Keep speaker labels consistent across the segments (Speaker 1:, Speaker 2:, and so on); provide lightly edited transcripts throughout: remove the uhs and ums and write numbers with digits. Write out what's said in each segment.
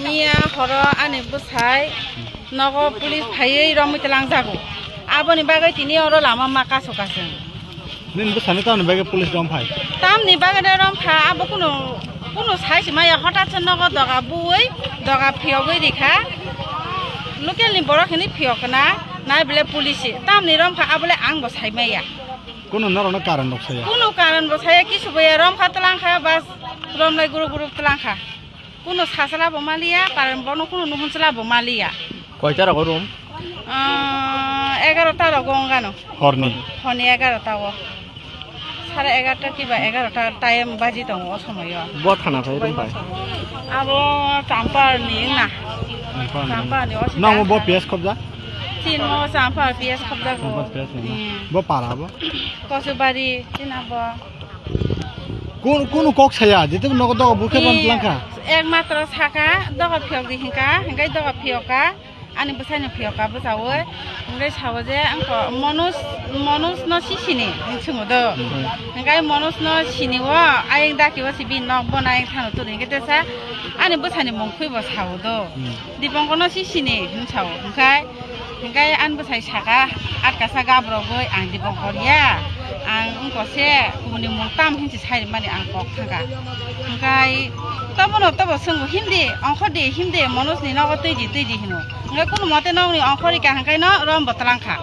Speaker 1: Mia horo ani busai nogo police phai rom telang jago aboni bagai tini oro lama maka sokasen
Speaker 2: nin busani taun bagai police rom phai
Speaker 1: tam ni bagai rom pha abo kuno sai simaya hঠাৎ nogo doga buoi doga phiogoi dikha local ni boro khini phiokna nai bele police tam ni rom pha abole ang bo sai maya
Speaker 2: কোনো নরন কারণ নকছে
Speaker 1: কোনো কারণ বসায় কিছু বইয়া রম খাতলাং খা বাস রম লাই গুরু গুরু তলাং খা কোনো সাসলা বমালিয়া কারণ বনো কোনো নুহনসলা বমালিয়া
Speaker 3: কয়টা রকম রুম
Speaker 1: 11টা রগঙ্গানো
Speaker 2: হরনি
Speaker 1: হনি 11টা ও 11:30 কিবা 11টা টাইম বাজি দङ সময়
Speaker 3: ব থানা ফাই রুম পাই
Speaker 1: আবো চাম্পার নি না চাম্পার নি
Speaker 2: নাম ব পিএস খবজা
Speaker 1: তিন মো চাম্পার পিএস খবজা গো
Speaker 2: ব পারাবো
Speaker 1: কসুবাড়ি তিনাবো
Speaker 2: কোন কক ছায়া যেতে নগদ বুকে বনলাঙ্কা
Speaker 1: একমাত্র সাকা দগ ফিয়ক দিহিকা হেঙ্গাই দগ ফিয়কা ani besane phioka besawo ngai sawo je angko monus no sisini hinchungo do ngai monus no siniwo aing dakiwa sibi nok bonai thano to ngai tesa ani besane mongkhoi bo sawo do dipongko no sisini hinchawo ngai an besai saka atkasa gabro goi ang dipongko ya ang angko se kumuni mongtam hinchi sai mani ang kok thanga ngai tabo sunggu hindi angko de hindi monus ni no toiji hino ngai kuno mate nong ni angkori ka hangkai no rom botlang kha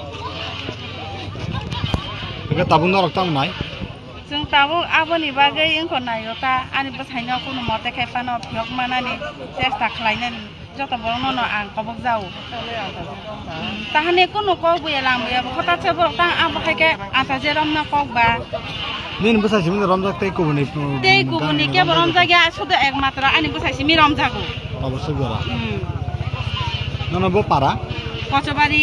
Speaker 2: ega tabun no raktam nai
Speaker 1: jung tabu aboni bagai ingko nayota ani basai no kuno mate khai pano phiok manani chesta khlainen jota borno no ang kobok jau tahane kuno ko buya lang buya khota chebo tang abo khaike ata je rom na kok ba
Speaker 2: nin busai simin রমজাক তাই কোবনি
Speaker 1: tei kubuni ke rom jagya sudo ekmatra ani busai simi rom jago
Speaker 2: অবশ্যই বলা না ব পারা
Speaker 1: কচবাড়ি